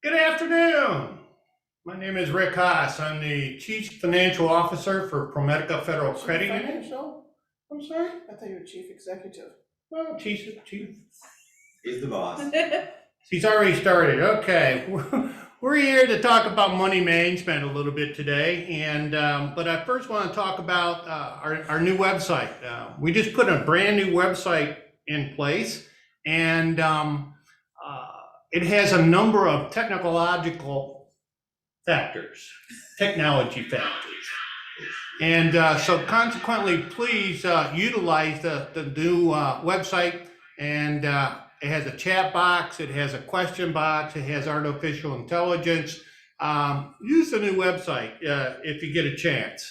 Good afternoon. My name is Rick Haas. I'm the Chief Financial Officer for ProMedica Federal Chief Credit Union. Financial? I'm sorry? I thought you were Chief Executive. Well, Chief. He's the boss. He's already started. Okay. We're here to talk about money management a little bit today, and but I first want to talk about our new website. We just put a brand new website in place, and it has a number of technology factors. And so consequently, please utilize the new website. And it has a chat box, it has a question box, it has artificial intelligence. Use the new website if you get a chance.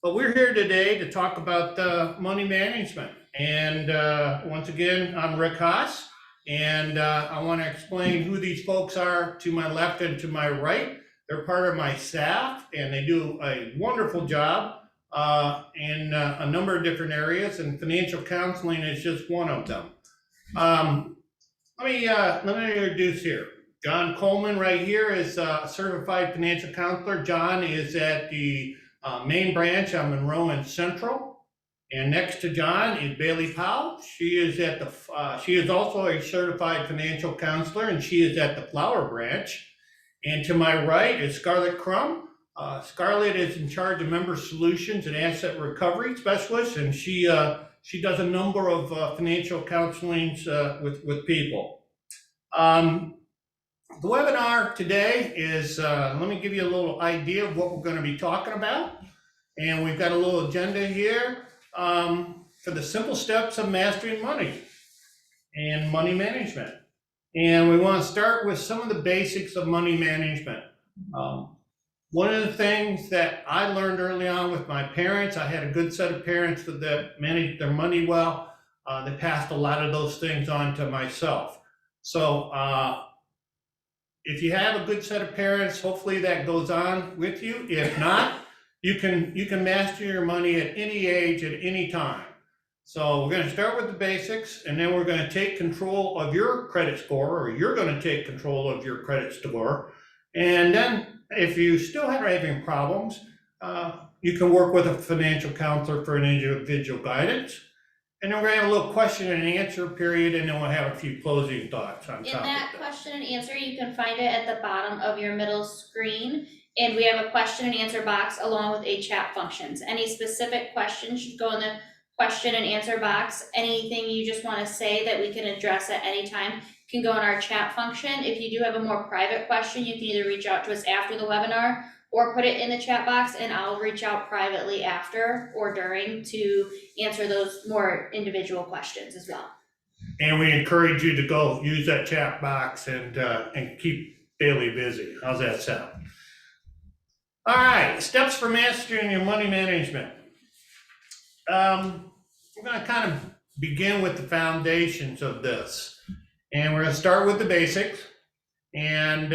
But we're here today to talk about money management. And once again, I'm Rick Haas. And I want to explain who these folks are to my left and to my right. They're part of my staff, and they do a wonderful job in a number of different areas, and financial counseling is just one of them. Let me introduce here. John Coleman right here is a certified financial counselor. John is at the main branch on Monroe and Central. And next to John is Bailey Powell. She is also a certified financial counselor, and she is at the Flower Branch. And to my right is Scarlett Crum. Scarlett is in charge of member solutions and asset recovery specialist, and she does a number of financial counselings with people. The webinar today is, let me give you a little idea of what we're going to be talking about. And we've got a little agenda here. For the simple steps of mastering money and money management. And we want to start with some of the basics of money management. One of the things that I learned early on with my parents, I had a good set of parents that managed their money well. They passed a lot of those things on to myself. So if you have a good set of parents, hopefully that goes on with you. If not, you can master your money at any age, at any time. So we're going to start with the basics, and then we're going to take control of your credit score, or you're going to take control of your credit score. And then if you still are having problems, you can work with a financial counselor for an individual guidance. And then we're going to have a little question and answer period, and then we'll have a few closing thoughts on top of that. In that question and answer, you can find it at the bottom of your middle screen. And we have a question and answer box along with a chat functions. Any specific questions should go in the question and answer box. Anything you just want to say that we can address at any time can go in our chat function. If you do have a more private question, you can either reach out to us after the webinar or put it in the chat box, and I'll reach out privately after or during to answer those more individual questions as well. And we encourage you to go use that chat box and keep Bailey busy. How's that sound? All right, steps for mastering your money management. We're going to kind of begin with the foundations of this. And we're going to start with the basics. And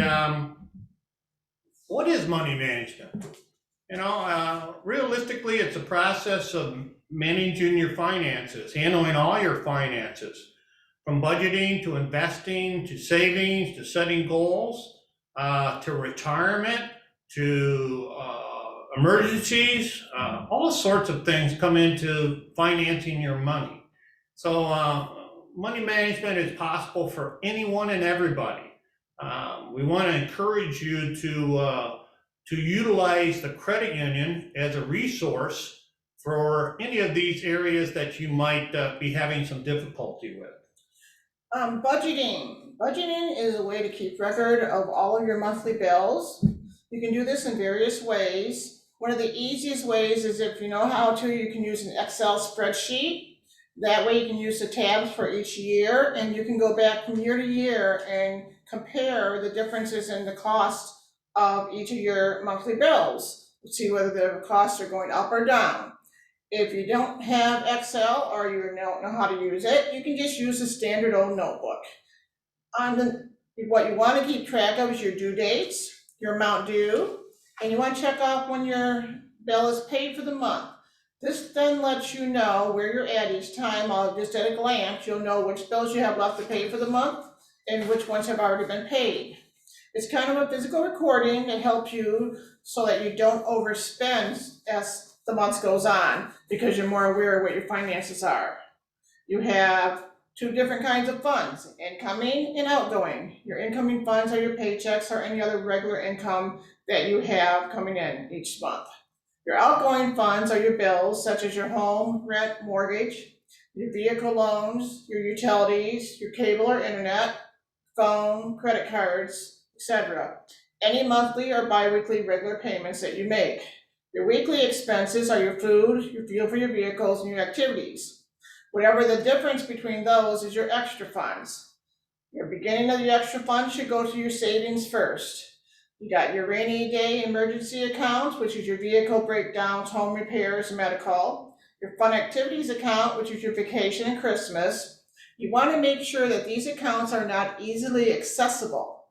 what is money management? You know, realistically, it's a process of managing your finances, handling all your finances, from budgeting to investing to savings to setting goals to retirement to emergencies. All sorts of things come into financing your money. So money management is possible for anyone and everybody. We want to encourage you to utilize the credit union as a resource for any of these areas that you might be having some difficulty with. Budgeting. Budgeting is a way to keep record of all of your monthly bills. You can do this in various ways. One of the easiest ways is, if you know how to, you can use an Excel spreadsheet. That way you can use the tabs for each year, and you can go back from year to year and compare the differences in the cost of each of your monthly bills. See whether the costs are going up or down. If you don't have Excel or you don't know how to use it, you can just use a standard old notebook. What you want to keep track of is your due dates, your amount due, and you want to check off when your bill is paid for the month. This then lets you know where you're at each time. Just at a glance, you'll know which bills you have left to pay for the month and which ones have already been paid. It's kind of a physical recording that helps you so that you don't overspend as the month goes on, because you're more aware of what your finances are. You have two different kinds of funds, incoming and outgoing. Your incoming funds are your paychecks or any other regular income that you have coming in each month. Your outgoing funds are your bills, such as your home, rent, mortgage, your vehicle loans, your utilities, your cable or internet, phone, credit cards, etc. Any monthly or biweekly regular payments that you make. Your weekly expenses are your food, your fuel for your vehicles, and your activities. Whatever the difference between those is your extra funds. Your beginning of the extra funds should go to your savings first. You got your rainy day emergency account, which is your vehicle breakdowns, home repairs, and medical. Your fun activities account, which is your vacation and Christmas. You want to make sure that these accounts are not easily accessible.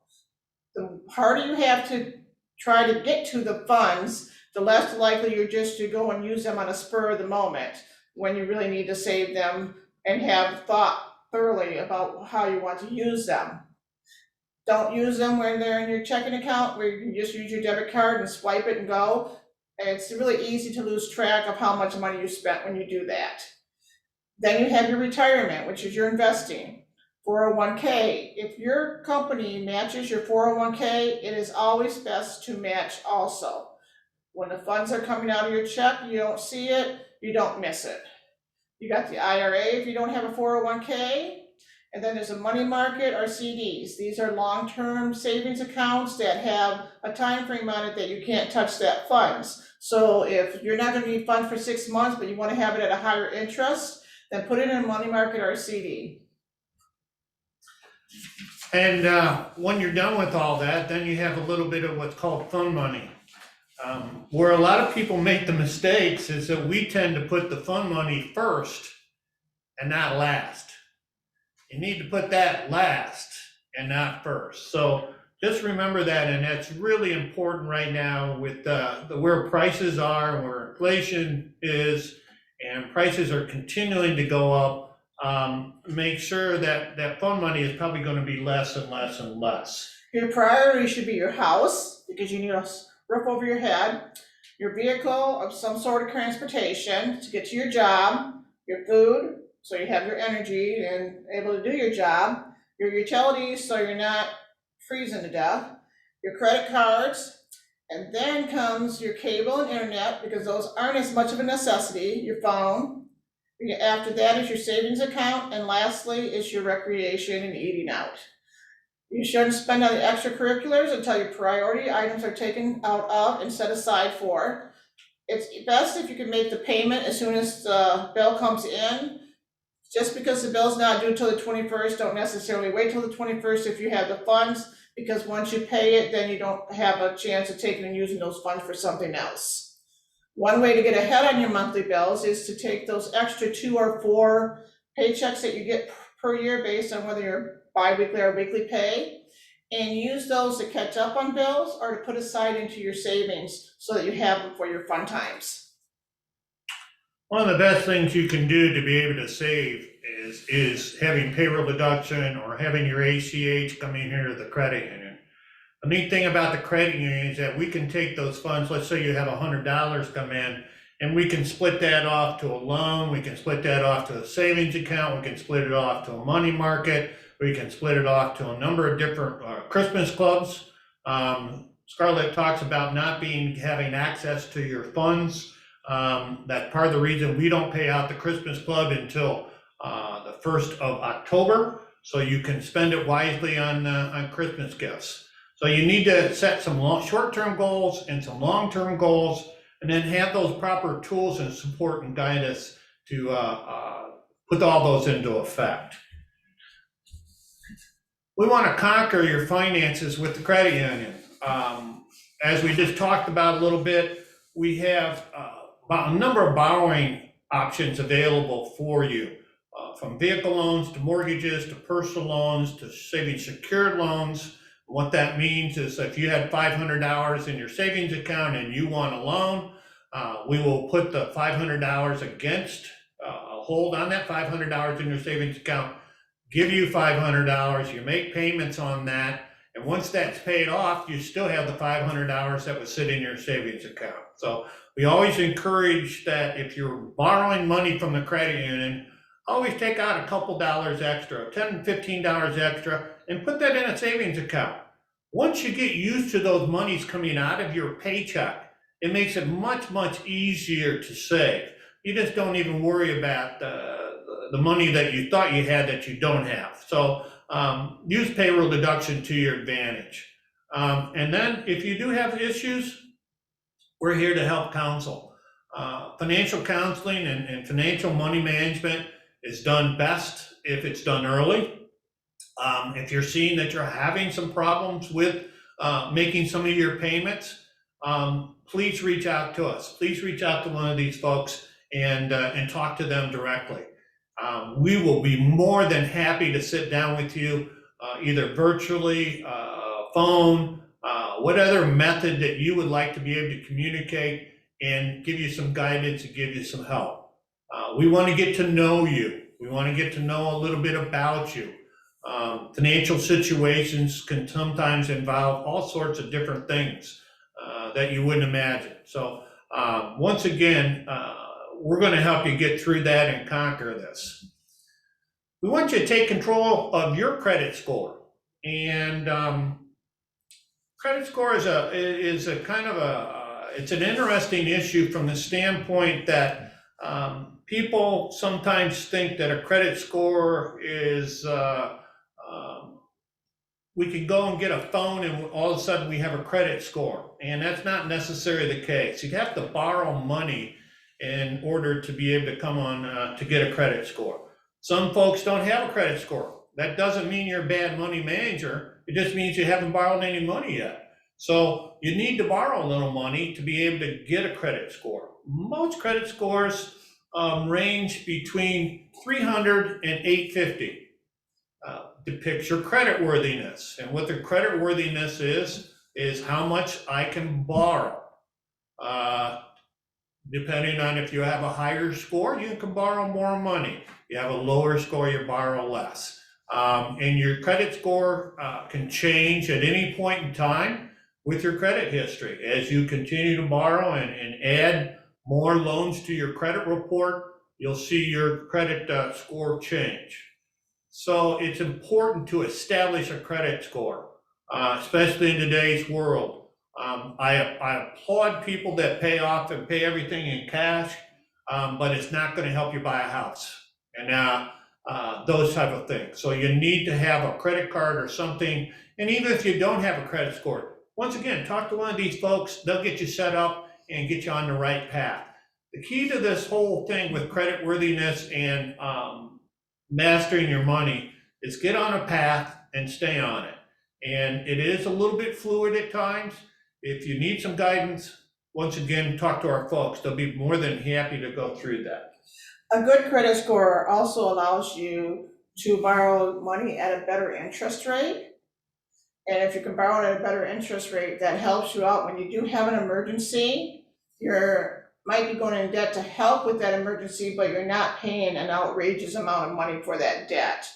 The harder you have to try to get to the funds, the less likely you're just to go and use them on a spur of the moment when you really need to save them and have thought thoroughly about how you want to use them. Don't use them when they're in your checking account where you can just use your debit card and swipe it and go. And it's really easy to lose track of how much money you spent when you do that. Then you have your retirement, which is your investing. 401k, if your company matches your 401k, it is always best to match also. When the funds are coming out of your check, you don't see it, you don't miss it. You got the IRA if you don't have a 401k, and then there's a money market or CDs. These are long-term savings accounts that have a time frame on it that you can't touch that funds. So if you're not gonna need funds for 6 months, but you wanna have it at a higher interest, then put it in a money market or a CD. And when you're done with all that, then you have a little bit of what's called fund money. Where a lot of people make the mistakes is that we tend to put the fund money first and not last. You need to put that last and not first. So just remember that, and that's really important right now with where prices are and where inflation is, and prices are continuing to go up. Make sure that fund money is probably going to be less and less and less. Your priority should be your house, because you need a roof over your head, your vehicle of some sort of transportation to get to your job, your food, so you have your energy and able to do your job, your utilities, so you're not freezing to death, your credit cards, and then comes your cable and internet, because those aren't as much of a necessity, your phone. After that is your savings account, and lastly is your recreation and eating out. You shouldn't spend on the extracurriculars until your priority items are taken out of and set aside for. It's best if you can make the payment as soon as the bill comes in. Just because the bill's not due till the 21st, don't necessarily wait till the 21st if you have the funds, because once you pay it, then you don't have a chance of taking and using those funds for something else. One way to get ahead on your monthly bills is to take those extra 2 or 4 paychecks that you get per year based on whether you're bi-weekly or weekly pay, and use those to catch up on bills or to put aside into your savings so that you have them for your fun times. One of the best things you can do to be able to save is having payroll deduction or having your ACH come in here to the credit union. The neat thing about the credit union is that we can take those funds, let's say you have $100 come in, and we can split that off to a loan, we can split that off to a savings account, we can split it off to a money market, we can split it off to a number of different Christmas clubs. Scarlett talks about not having access to your funds. That's part of the reason we don't pay out the Christmas club until the 1st of October, so you can spend it wisely on Christmas gifts. So you need to set some short-term goals and some long-term goals, and then have those proper tools and support and guidance to put all those into effect. We want to conquer your finances with the credit union. As we just talked about a little bit, we have about a number of borrowing options available for you, from vehicle loans to mortgages to personal loans to savings secured loans. What that means is if you had $500 in your savings account and you want a loan, we will put the $500 against a hold on that $500 in your savings account, give you $500, you make payments on that, And once that's paid off, you still have the $500 that was sitting in your savings account. So we always encourage that if you're borrowing money from the credit union, always take out a couple dollars extra, $10, $15 extra, and put that in a savings account. Once you get used to those monies coming out of your paycheck, it makes it much, much easier to save. You just don't even worry about the money that you thought you had that you don't have. So use payroll deduction to your advantage. And then if you do have issues, we're here to help counsel. Financial counseling and financial money management is done best if it's done early. If you're seeing that you're having some problems with making some of your payments, please reach out to us. Please reach out to one of these folks and talk to them directly. We will be more than happy to sit down with you, either virtually, phone, what other method that you would like to be able to communicate and give you some guidance and give you some help. We want to get to know you. We want to get to know a little bit about you. Financial situations can sometimes involve all sorts of different things that you wouldn't imagine. So once again, we're going to help you get through that and conquer this. We want you to take control of your credit score. And credit score is a kind of it's an interesting issue from the standpoint that people sometimes think that a credit score is we can go and get a phone and all of a sudden we have a credit score. And that's not necessarily the case. You have to borrow money in order to be able to come on to get a credit score. Some folks don't have a credit score. That doesn't mean you're a bad money manager. It just means you haven't borrowed any money yet. So you need to borrow a little money to be able to get a credit score. Most credit scores range between 300 and 850. Depicts your credit worthiness. And what the credit worthiness is how much I can borrow. Depending on if you have a higher score, you can borrow more money. You have a lower score, you borrow less. And your credit score can change at any point in time with your credit history. As you continue to borrow and add more loans to your credit report, you'll see your credit score change. So it's important to establish a credit score, especially in today's world. I applaud people that pay off and pay everything in cash, but it's not going to help you buy a house and those type of things. So you need to have a credit card or something. And even if you don't have a credit score, once again, talk to one of these folks. They'll get you set up and get you on the right path. The key to this whole thing with credit worthiness and mastering your money is get on a path and stay on it. And it is a little bit fluid at times. If you need some guidance, once again, talk to our folks. They'll be more than happy to go through that. A good credit score also allows you to borrow money at a better interest rate. And if you can borrow at a better interest rate, that helps you out when you do have an emergency. You might be going in debt to help with that emergency, but you're not paying an outrageous amount of money for that debt.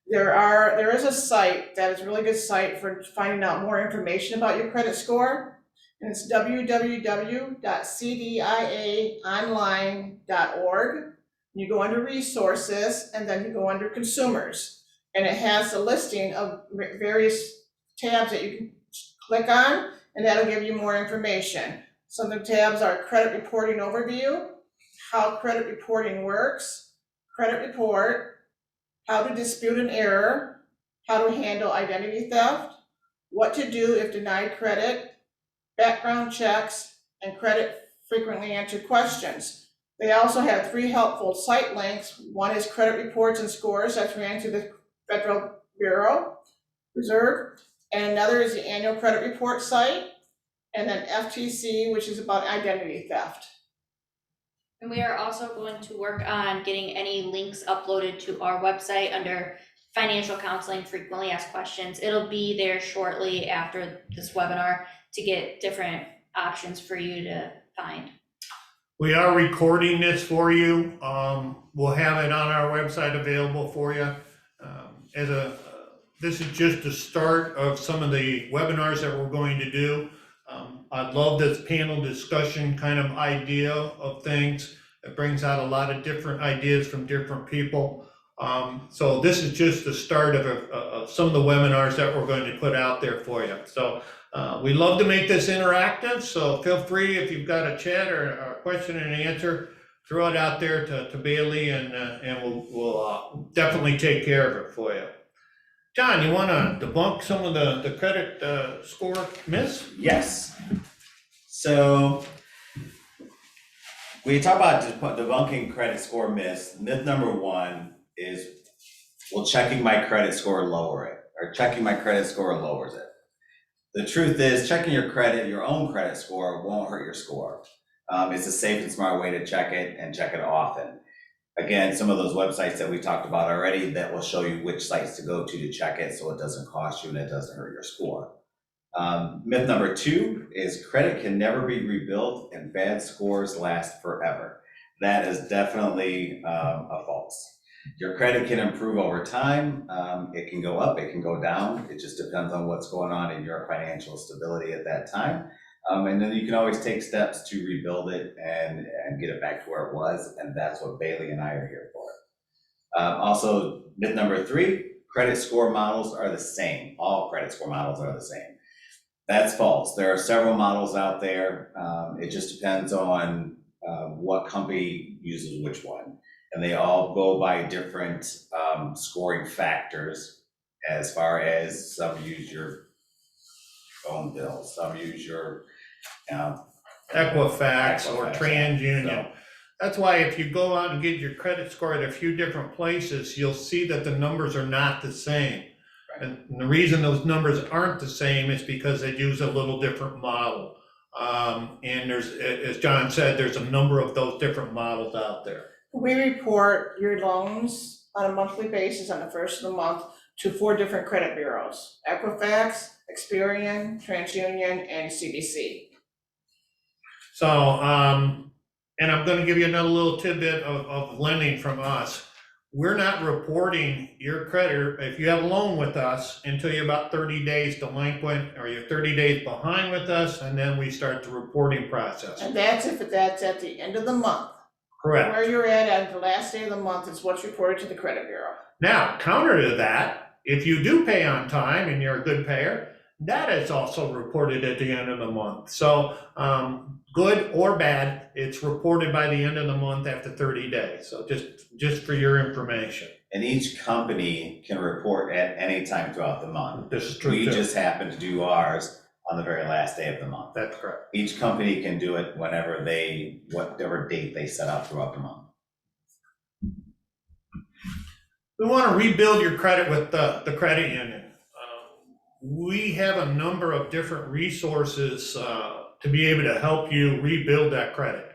There is a site that is a really good site for finding out more information about your credit score, and it's www.cdiaonline.org. You go under resources, and then you go under consumers, and it has a listing of various tabs that you can click on, and that'll give you more information. Some of the tabs are credit reporting overview, how credit reporting works, credit report, how to dispute an error, how to handle identity theft, what to do if denied credit, background checks, and credit frequently answered questions. They also have 3 helpful site links. One is credit reports and scores that's ran through the Federal Bureau Reserve, and another is the annual credit report site, and then FTC, which is about identity theft. And we are also going to work on getting any links uploaded to our website under financial counseling, frequently asked questions. It'll be there shortly after this webinar to get different options for you to find. We are recording this for you. We'll have it on our website available for you. As a this is just the start of some of the webinars that we're going to do. I love this panel discussion kind of idea of things. It brings out a lot of different ideas from different people. So this is just the start of some of the webinars that we're going to put out there for you. So we love to make this interactive, so feel free if you've got a chat or a question and answer, throw it out there to Bailey, and we'll definitely take care of it for you. John, you want to debunk some of the credit score myths? Yes. So when you talk about debunking credit score myths, myth number one is, well, checking my credit score lower it, or checking my credit score lowers it. The truth is, checking your own credit score won't hurt your score. It's a safe and smart way to check it, and check it often. Again, some of those websites that we talked about already that will show you which sites to go to check it, so it doesn't cost you and it doesn't hurt your score. Myth number two is credit can never be rebuilt and bad scores last forever. That is definitely a false. Your credit can improve over time. It can go up, it can go down. It just depends on what's going on in your financial stability at that time. And then you can always take steps to rebuild it and get it back to where it was. And that's what Bailey and I are here for. Also, myth number three, credit score models are the same. All credit score models are the same. That's false. There are several models out there. It just depends on what company uses which one. And they all go by different scoring factors, as far as some use your phone bill, some use your Equifax or TransUnion. So, That's why if you go out and get your credit score at a few different places, you'll see that the numbers are not the same. Right. And the reason those numbers aren't the same is because they use a little different model. And there's, as John said, there's a number of those different models out there. We report your loans on a monthly basis on the first of the month to 4 different credit bureaus: Equifax, Experian, TransUnion, and CDC. So, and I'm gonna give you another little tidbit of lending from us. We're not reporting your credit, if you have a loan with us, until you're about 30 days delinquent, or you're 30 days behind with us, and then we start the reporting process. And that's if that's at the end of the month. Correct. Where you're at the last day of the month is what's reported to the credit bureau. Now, counter to that, if you do pay on time and you're a good payer, that is also reported at the end of the month. So, good or bad, it's reported by the end of the month after 30 days. So just for your information. and each company can report at any time throughout the month. This is true We too. just happen to do ours on the very last day of the month. That's correct. Each company can do it whenever whatever date they set up throughout the month. We want to rebuild your credit with the credit union. We have a number of different resources to be able to help you rebuild that credit.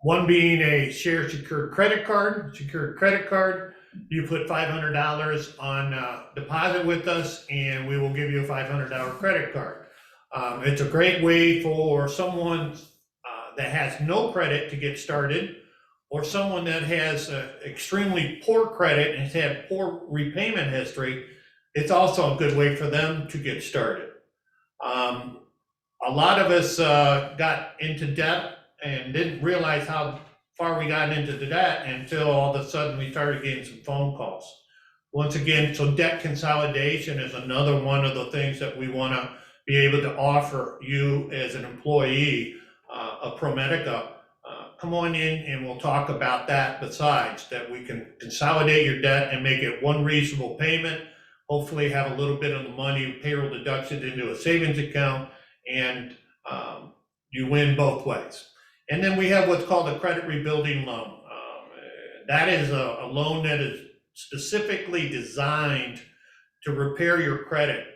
One being a share secured credit card. You put $500 on deposit with us, and we will give you a $500 credit card. It's a great way for someone that has no credit to get started, or someone that has extremely poor credit and has had poor repayment history. It's also a good way for them to get started. A lot of us got into debt and didn't realize how far we got into the debt until all of a sudden we started getting some phone calls. Once again, so debt consolidation is another one of the things that we want to be able to offer you as an employee of ProMedica. Come on in and we'll talk about that, besides that we can consolidate your debt and make it one reasonable payment, hopefully have a little bit of the money payroll deducted into a savings account, and you win both ways. And then we have what's called a credit rebuilding loan. That is a loan that is specifically designed to repair your credit,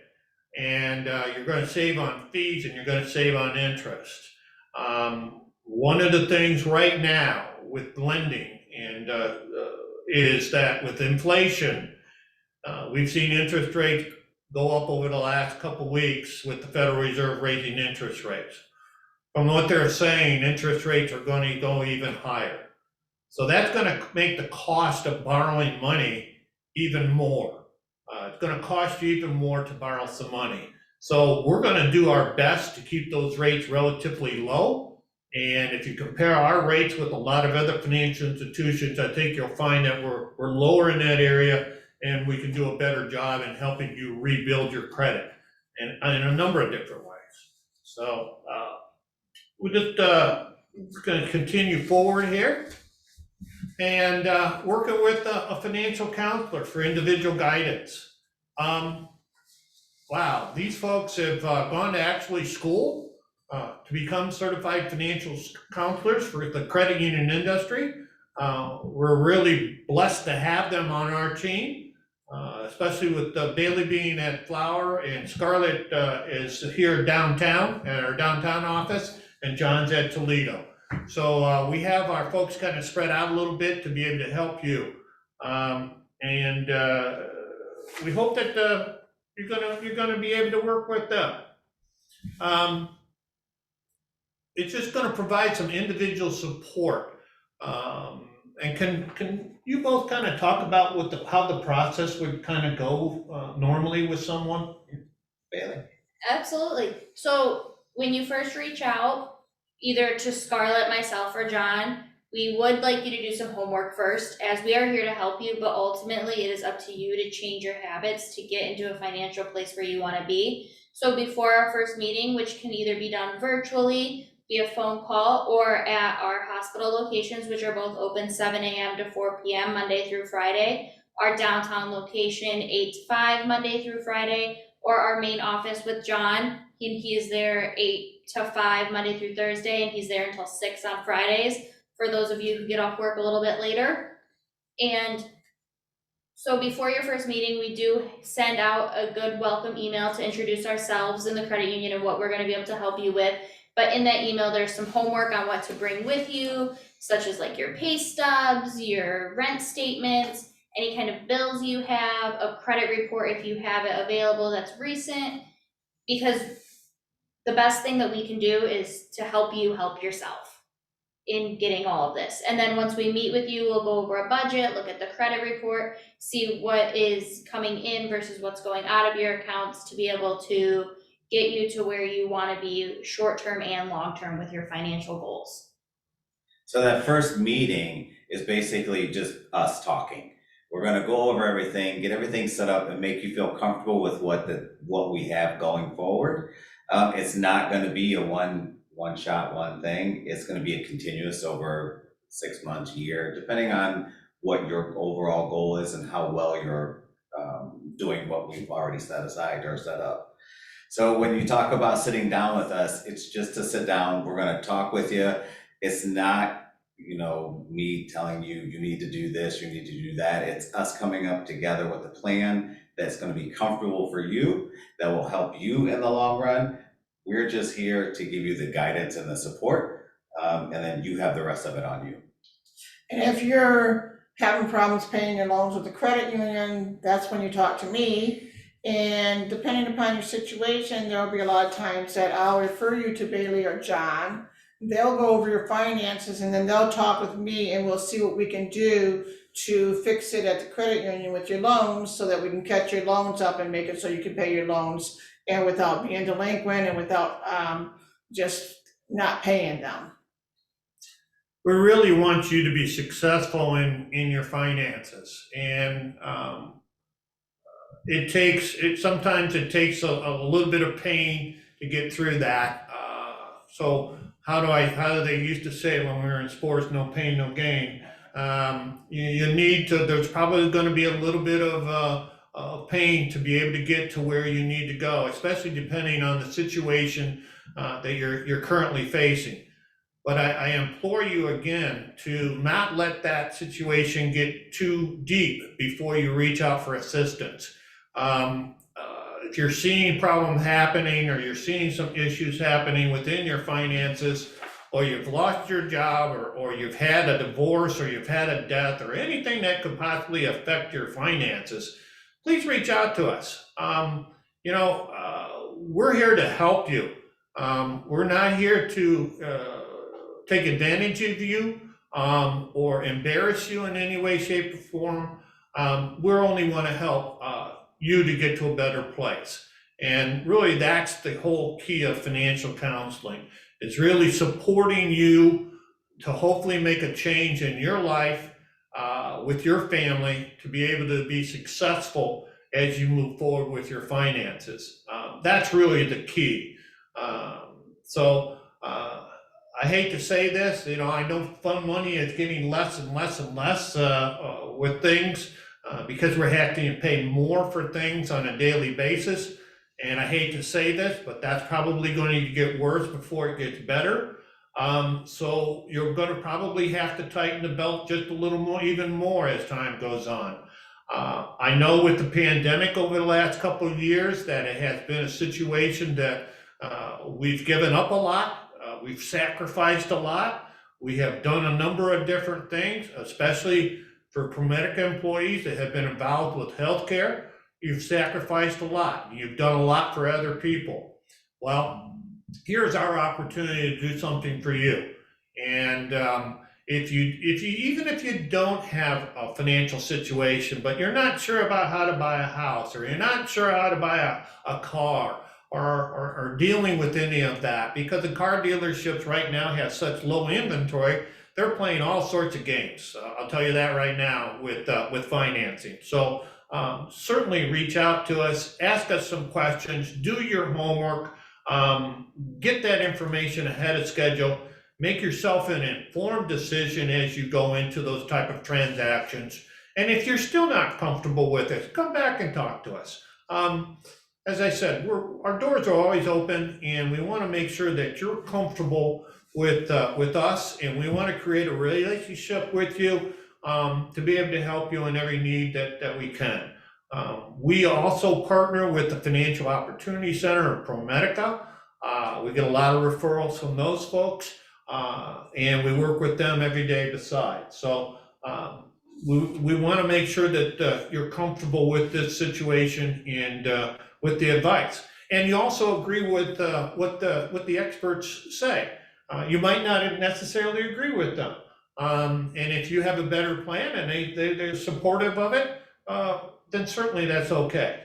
and you're going to save on fees and you're going to save on interest. One of the things right now with lending and is that with inflation, we've seen interest rates go up over the last couple of weeks with the Federal Reserve raising interest rates. From what they're saying, interest rates are going to go even higher. So that's going to make the cost of borrowing money even more. it's gonna cost you even more to borrow some money. So we're gonna do our best to keep those rates relatively low. And if you compare our rates with a lot of other financial institutions, I think you'll find that we're lower in that area, and we can do a better job in helping you rebuild your credit and in a number of different ways. So we're just going to continue forward here and working with a financial counselor for individual guidance. Wow, these folks have gone to actually school to become certified financial counselors for the credit union industry. We're really blessed to have them on our team, especially with Bailey being at Flower and Scarlett is here downtown at our downtown office, and John's at Toledo. So we have our folks kind of spread out a little bit to be able to help you. And we hope that you're gonna be able to work with them. It's just gonna provide some individual support. And can you both kind of talk about how the process would kind of go normally with someone? Bailey? Absolutely. So when you first reach out, either to Scarlett, myself, or John, we would like you to do some homework first, as we are here to help you, but ultimately it is up to you to change your habits to get into a financial place where you want to be. So before our first meeting, which can either be done virtually, via phone call, or at our hospital locations, which are both open 7 a.m. to 4 p.m. Monday through Friday, our downtown location 8 to 5 Monday through Friday, or our main office with John. He is there 8 to 5 Monday through Thursday, and he's there until 6 on Fridays, for those of you who get off work a little bit later. And so before your first meeting, we do send out a good welcome email to introduce ourselves and the credit union and what we're going to be able to help you with. But in that email, there's some homework on what to bring with you, such as like your pay stubs, your rent statements, any kind of bills you have, a credit report if you have it available that's recent, because the best thing that we can do is to help you help yourself in getting all of this. And then once we meet with you, we'll go over a budget, look at the credit report, see what is coming in versus what's going out of your accounts to be able to get you to where you want to be short-term and long-term with your financial goals. So that first meeting is basically just us talking. We're gonna go over everything, get everything set up, and make you feel comfortable with what we have going forward. It's not gonna be a one shot, one thing. It's gonna be a continuous over 6 months, year, depending on what your overall goal is and how well you're doing what we've already set aside or set up. So when you talk about sitting down with us, it's just to sit down. We're gonna talk with you. It's not, me telling you, you need to do this, you need to do that. It's us coming up together with a plan that's gonna be comfortable for you, that will help you in the long run. We're just here to give you the guidance and the support, and then you have the rest of it on you. And if you're having problems paying your loans with the credit union, that's when you talk to me. And depending upon your situation, there'll be a lot of times that I'll refer you to Bailey or John. They'll go over your finances, and then they'll talk with me, and we'll see what we can do to fix it at the credit union with your loans, so that we can catch your loans up and make it so you can pay your loans, and without being delinquent and without just not paying them. We really want you to be successful in your finances, and sometimes it takes a little bit of pain to get through that. So how do they used to say when we were in sports, no pain, no gain? You need to, there's probably gonna be a little bit of pain to be able to get to where you need to go, especially depending on the situation that you're currently facing. But I implore you again to not let that situation get too deep before you reach out for assistance. If you're seeing problems happening, or you're seeing some issues happening within your finances, or you've lost your job, or you've had a divorce, or you've had a death, or anything that could possibly affect your finances, please reach out to us. We're here to help you. We're not here to take advantage of you or embarrass you in any way, shape, or form. We only want to help you to get to a better place. And really, that's the whole key of financial counseling. It's really supporting you to hopefully make a change in your life with your family to be able to be successful as you move forward with your finances. That's really the key. I hate to say this, I know fund money is getting less and less and less with things because we're having to pay more for things on a daily basis. And I hate to say this, but that's probably going to get worse before it gets better. So you're going to probably have to tighten the belt just a little more, even more as time goes on. I know with the pandemic over the last couple of years that it has been a situation that we've given up a lot. We've sacrificed a lot. We have done a number of different things, especially for ProMedica employees that have been involved with healthcare. You've sacrificed a lot. You've done a lot for other people. Well, here's our opportunity to do something for you. And even if you don't have a financial situation, but you're not sure about how to buy a house, or you're not sure how to buy a car, or dealing with any of that, because the car dealerships right now have such low inventory, they're playing all sorts of games. I'll tell you that right now with financing. So certainly reach out to us, ask us some questions, do your homework, get that information ahead of schedule, make yourself an informed decision as you go into those type of transactions. And if you're still not comfortable with it, come back and talk to us. As I said, our doors are always open, and we want to make sure that you're comfortable with us, and we want to create a relationship with you to be able to help you in every need that we can. We also partner with the Financial Opportunity Center of ProMedica. We get a lot of referrals from those folks, and we work with them every day besides. So we want to make sure that you're comfortable with this situation and with the advice. And you also agree with what the experts say. You might not necessarily agree with them. And if you have a better plan and they're supportive of it, then certainly that's okay.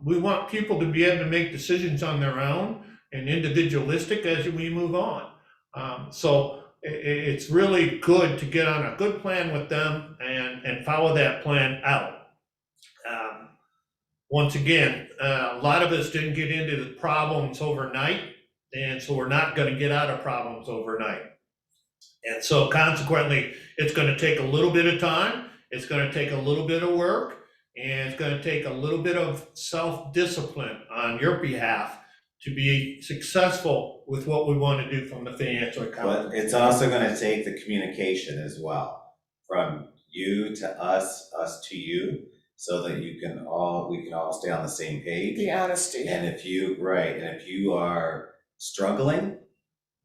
We want people to be able to make decisions on their own and individualistic as we move on. So it's really good to get on a good plan with them and follow that plan out. Once again, a lot of us didn't get into the problems overnight, and so we're not going to get out of problems overnight. And so consequently, it's going to take a little bit of time, it's going to take a little bit of work, and it's going to take a little bit of self-discipline on your behalf to be successful with what we want to do from the financial account. But it's also going to take the communication as well, from you to us to you, so that we can all stay on the same page. The honesty. And if you are struggling,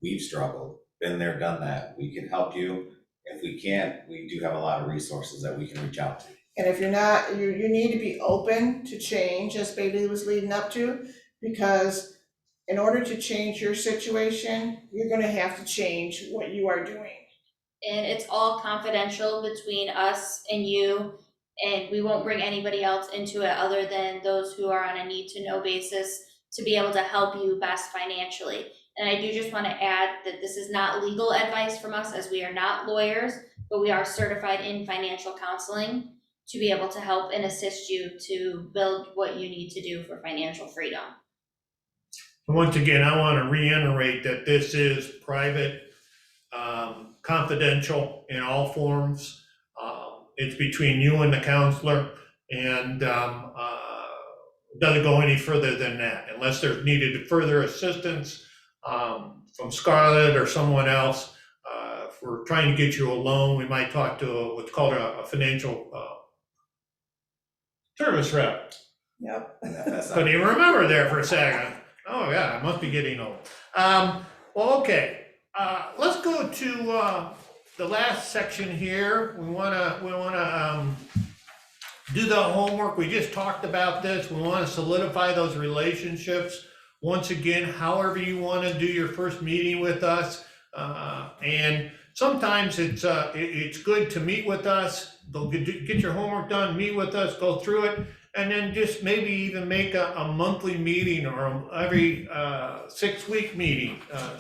we've struggled, been there, done that. We can help you. If we can't, we do have a lot of resources that we can reach out to. And if you're not, you need to be open to change, as Bailey was leading up to, because in order to change your situation, you're gonna have to change what you are doing. And it's all confidential between us and you, and we won't bring anybody else into it other than those who are on a need-to-know basis to be able to help you best financially. And I do just want to add that this is not legal advice from us, as we are not lawyers, but we are certified in financial counseling to be able to help and assist you to build what you need to do for financial freedom. Once again, I want to reiterate that this is private, confidential in all forms. It's between you and the counselor, and doesn't go any further than that unless there's needed further assistance from Scarlett or someone else. If we're trying to get you a loan, we might talk to what's called a financial service rep. Yep. Couldn't even remember there for a second. Oh yeah, I must be getting old. Well, okay. Let's go to the last section here. We wanna do the homework. We just talked about this. We want to solidify those relationships. Once again, however you want to do your first meeting with us, and sometimes it's good to meet with us. Go get your homework done, meet with us, go through it, and then just maybe even make a monthly meeting or every 6-week meeting,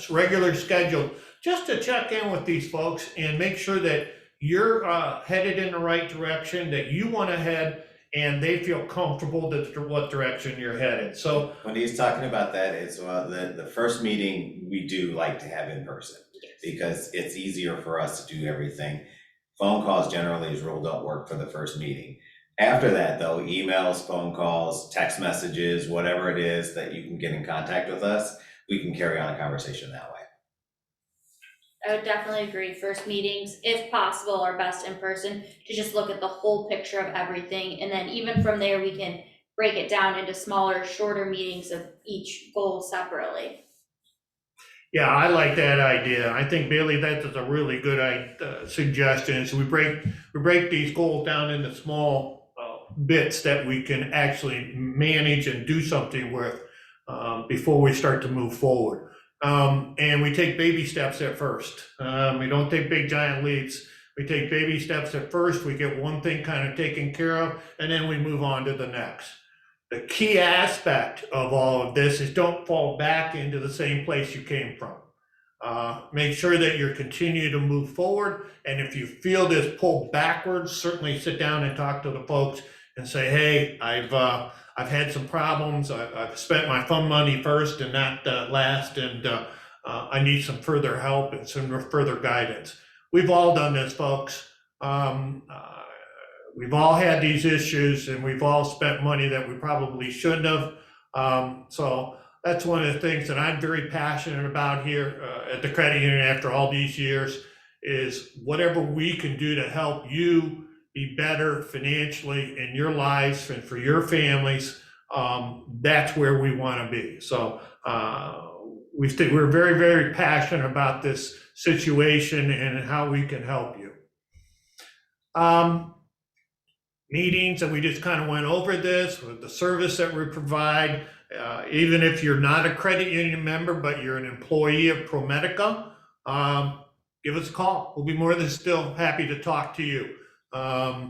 regular scheduled, just to check in with these folks and make sure that you're headed in the right direction, that you want to head, and they feel comfortable that what direction you're headed. So When he's talking about that, it's the first meeting we do like to have in person because it's easier for us to do everything. Phone calls generally as a rule don't work for the first meeting. After that though, emails, phone calls, text messages, whatever it is that you can get in contact with us, we can carry on a conversation that way. I would definitely agree, first meetings, if possible, are best in person, to just look at the whole picture of everything, and then even from there, we can break it down into smaller, shorter meetings of each goal separately. yeah, I like that idea. I think Bailey, that is a really good suggestion. So we break these goals down into small bits that we can actually manage and do something with before we start to move forward. And we take baby steps at first. We don't take big giant leaps. We take baby steps at first. We get one thing kind of taken care of, and then we move on to the next. The key aspect of all of this is don't fall back into the same place you came from. Make sure that you're continuing to move forward. And if you feel this pull backwards, certainly sit down and talk to the folks and say, hey, I've had some problems. I've spent my fun money first and not last, and I need some further help and some further guidance. We've all done this, folks. We've all had these issues, and we've all spent money that we probably shouldn't have. So that's one of the things that I'm very passionate about here at the credit union after all these years, is whatever we can do to help you be better financially in your lives and for your families, that's where we want to be. So we're very, very passionate about this situation and how we can help you. Meetings, and we just kind of went over this with the service that we provide. Even if you're not a credit union member, but you're an employee of ProMedica, give us a call. We'll be more than still happy to talk to you.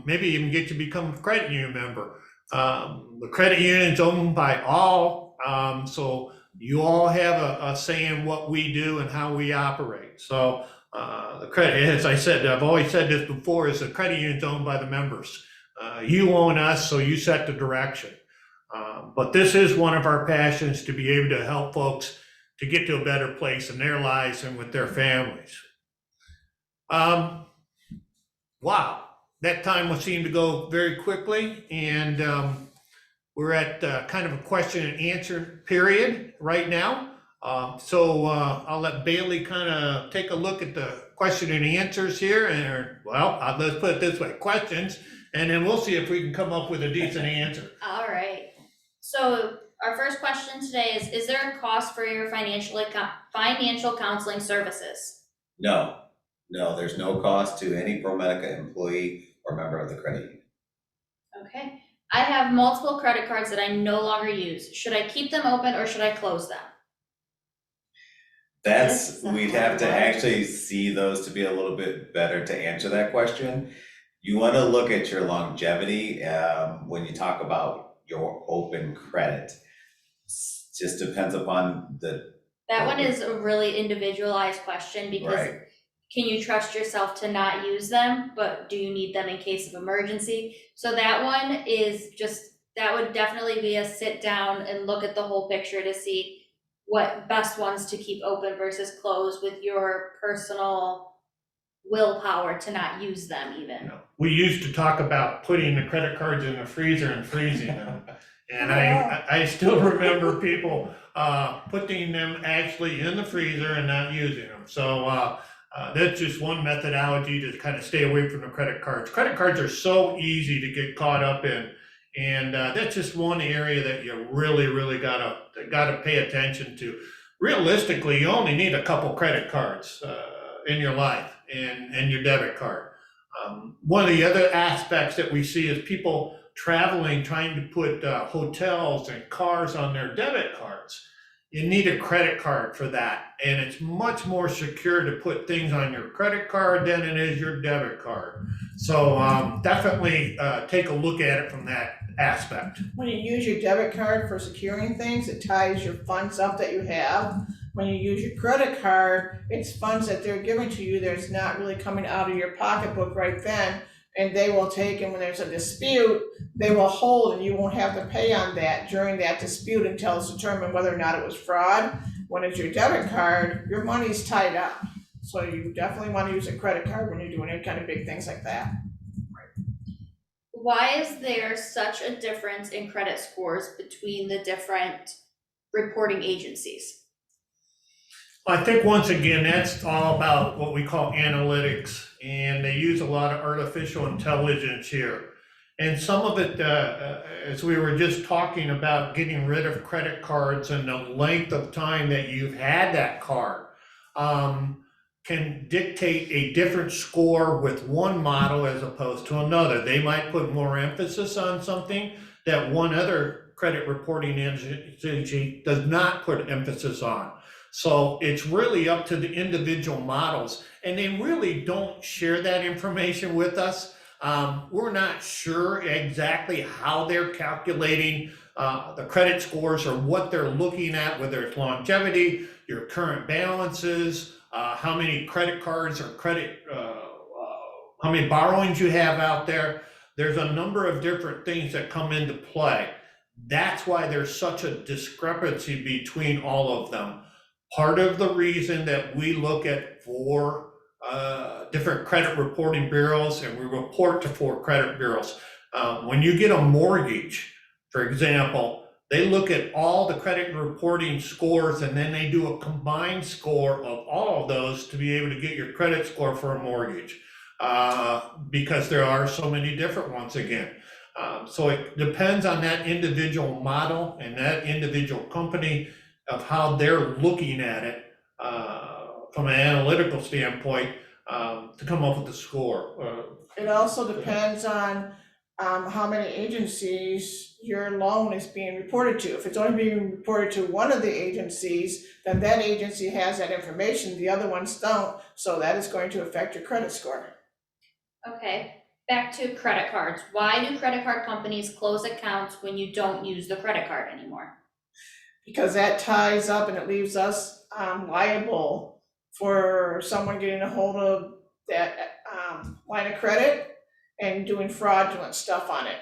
Maybe even get you to become a credit union member. The credit union is owned by all, so you all have a say in what we do and how we operate. So the credit, as I said, I've always said this before, is the credit union is owned by the members. You own us, so you set the direction. But this is one of our passions, to be able to help folks to get to a better place in their lives and with their families. Wow, that time will seem to go very quickly, and we're at kind of a question and answer period right now. So I'll let Bailey kind of take a look at the question and answers here, and let's put it this way, questions, and then we'll see if we can come up with a decent answer. All right. So our first question today is there a cost for your financial counseling services? No, there's no cost to any ProMedica employee or member of the credit union. Okay. I have multiple credit cards that I no longer use. Should I keep them open or should I close them? We'd have to actually see those to be a little bit better to answer that question. You want to look at your longevity when you talk about your open credit. Just depends upon That one is a really individualized question, because right. Can you trust yourself to not use them, but do you need them in case of emergency? So that one is that would definitely be a sit down and look at the whole picture to see what best ones to keep open versus closed with your personal willpower to not use them even. We used to talk about putting the credit cards in the freezer and freezing them. And I still remember people putting them actually in the freezer and not using them. So that's just one methodology to kind of stay away from the credit cards. Credit cards are so easy to get caught up in. And that's just one area that you really, really gotta pay attention to. Realistically, you only need a couple credit cards in your life and your debit card. One of the other aspects that we see is people traveling, trying to put hotels and cars on their debit cards. you need a credit card for that. And it's much more secure to put things on your credit card than it is your debit card. So definitely take a look at it from that aspect. When you use your debit card for securing things, it ties your funds up that you have. When you use your credit card, it's funds that they're giving to you that's not really coming out of your pocketbook right then. And they will take, and when there's a dispute, they will hold, and you won't have to pay on that during that dispute until it's determined whether or not it was fraud. When it's your debit card, your money's tied up. So you definitely want to use a credit card when you're doing any kind of big things like that. Why is there such a difference in credit scores between the different reporting agencies? I think once again, that's all about what we call analytics, and they use a lot of artificial intelligence here. And some of it, as we were just talking about getting rid of credit cards and the length of time that you've had that card, can dictate a different score with one model as opposed to another. They might put more emphasis on something that one other credit reporting agency does not put emphasis on. So it's really up to the individual models, and they really don't share that information with us. We're not sure exactly how they're calculating the credit scores or what they're looking at, whether it's longevity, your current balances, how many credit cards or how many borrowings you have out there. There's a number of different things that come into play. That's why there's such a discrepancy between all of them. Part of the reason that we look at 4 different credit reporting bureaus, and we report to 4 credit bureaus. When you get a mortgage, for example, they look at all the credit reporting scores, and then they do a combined score of all of those to be able to get your credit score for a mortgage, because there are so many different ones again. So it depends on that individual model and that individual company of how they're looking at it from an analytical standpoint to come up with the score. It also depends on how many agencies your loan is being reported to. If it's only being reported to one of the agencies, then that agency has that information, the other ones don't, so that is going to affect your credit score. Okay, back to credit cards. Why do credit card companies close accounts when you don't use the credit card anymore? Because that ties up and it leaves us liable for someone getting a hold of that line of credit and doing fraudulent stuff on it.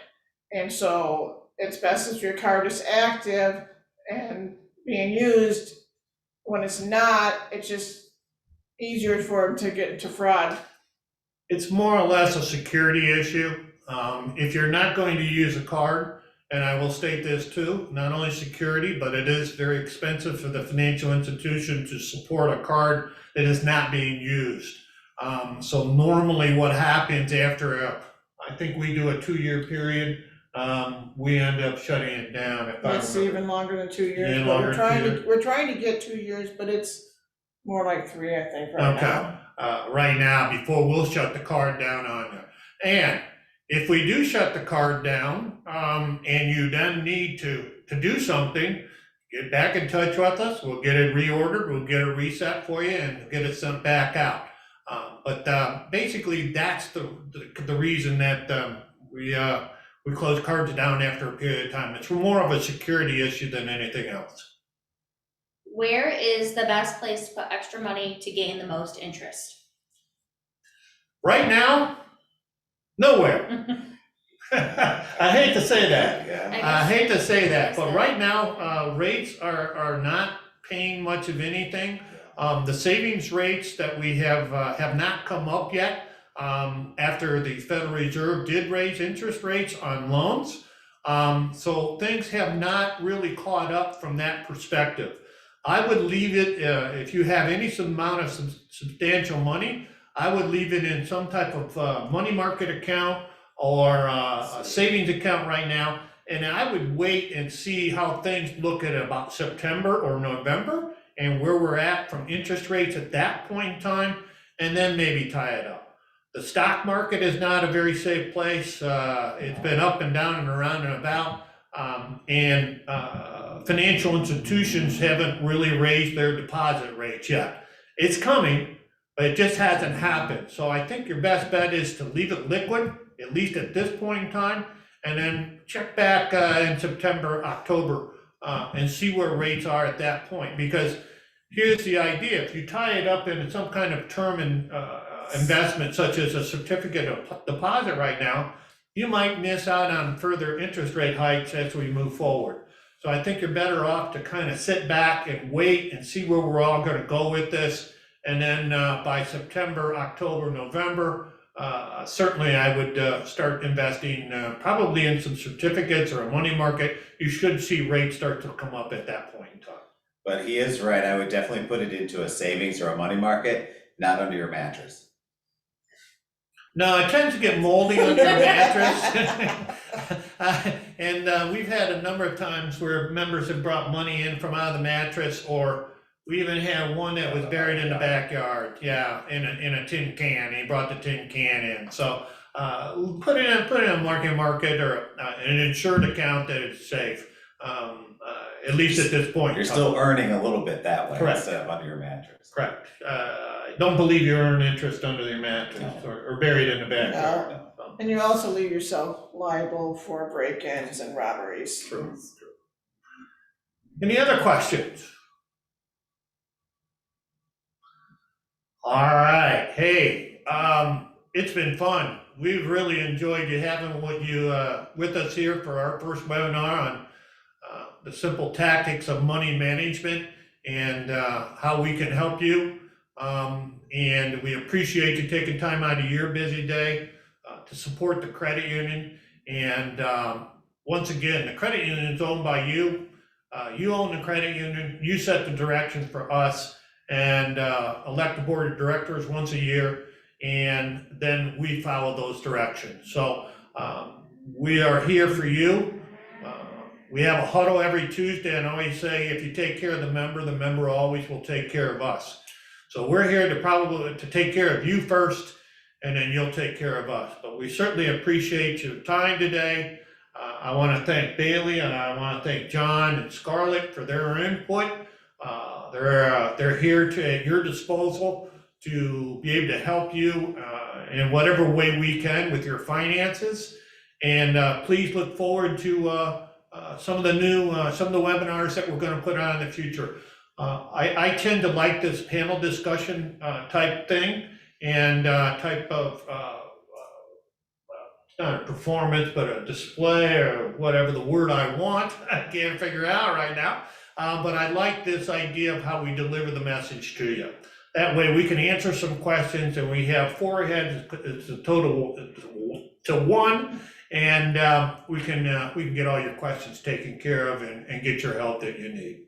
And so it's best if your card is active and being used. When it's not, it's just easier for them to get into fraud. It's more or less a security issue. If you're not going to use a card, and I will state this too, not only security, but it is very expensive for the financial institution to support a card that is not being used. So normally what happens after I think we do a 2-year period, we end up shutting it down. It's even longer than 2 years, Yeah, but longer than we're trying to get 2 years, but it's more like 3, I think, right now. Right now, before we'll shut the card down on you. And if we do shut the card down, and you then need to do something, get back in touch with us. We'll get it reordered, we'll get it reset for you, and get it sent back out. But basically, that's the reason that we close cards down after a period of time. It's more of a security issue than anything else. Where is the best place to put extra money to gain the most interest? Right now, nowhere. I hate to say that. Yeah. I hate to say that, but right now, rates are not paying much of anything. The savings rates that we have not come up yet, after the Federal Reserve did raise interest rates on loans. So things have not really caught up from that perspective. I would leave it, if you have any amount of substantial money, I would leave it in some type of money market account or a savings account right now. And I would wait and see how things look at about September or November and where we're at from interest rates at that point in time, and then maybe tie it up. The stock market is not a very safe place. It's been up and down and around and about. And financial institutions haven't really raised their deposit rates yet. It's coming, but it just hasn't happened. So I think your best bet is to leave it liquid, at least at this point in time, and then check back in September, October, and see where rates are at that point. Because here's the idea: if you tie it up in some kind of term investment, such as a certificate of deposit right now, you might miss out on further interest rate hikes as we move forward. So I think you're better off to kind of sit back and wait and see where we're all going to go with this. And then by September, October, November, certainly I would start investing probably in some certificates or a money market. You should see rates start to come up at that point in time. But he is right, I would definitely put it into a savings or a money market, not under your mattress. No, it tends to get moldy under the mattress. And we've had a number of times where members have brought money in from out of the mattress, or we even had one that was buried in the backyard. Yeah, in a tin can. He brought the tin can in. So put it in a market or an insured account that is safe. At least at this point. You're still earning a little bit that way. Correct. Instead of under your mattress. Correct. Don't believe you earn interest under your mattress or buried in the backyard. No. And you also leave yourself liable for break-ins and robberies. True. Any other questions? All right. Hey, it's been fun. We've really enjoyed you having you with us here for our first webinar on the simple tactics of money management and how we can help you. And we appreciate you taking time out of your busy day to support the credit union. And once again, the credit union is owned by you. You own the credit union. You set the direction for us and elect the board of directors once a year. And then we follow those directions. So we are here for you. We have a huddle every Tuesday, and I always say, if you take care of the member always will take care of us. So we're here to take care of you first, and then you'll take care of us. But we certainly appreciate your time today. I want to thank Bailey, and I want to thank John and Scarlett for their input. They're here at your disposal to be able to help you in whatever way we can with your finances. And please look forward to some of the webinars that we're going to put on in the future. I tend to like this panel discussion type thing and type of it's not a performance, but a display or whatever the word I want. I can't figure out right now. But I like this idea of how we deliver the message to you. That way we can answer some questions, and we have 4 heads. It's a total to 1. And we can get all your questions taken care of and get your help that you need.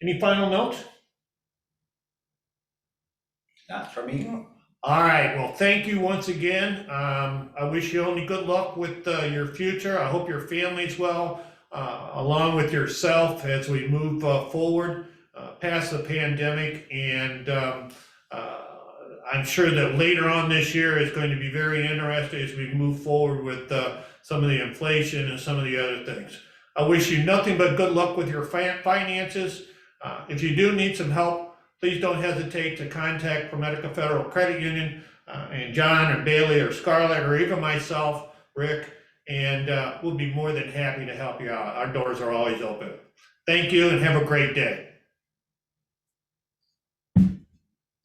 Any final notes? Not for me. All right. Well, thank you once again. I wish you only good luck with your future. I hope your family's well, along with yourself as we move forward past the pandemic. And I'm sure that later on this year is going to be very interesting as we move forward with some of the inflation and some of the other things. I wish you nothing but good luck with your finances. If you do need some help, please don't hesitate to contact ProMedica Federal Credit Union and John or Bailey or Scarlett or even myself, Rick, and we'll be more than happy to help you out. Our doors are always open. Thank you and have a great day.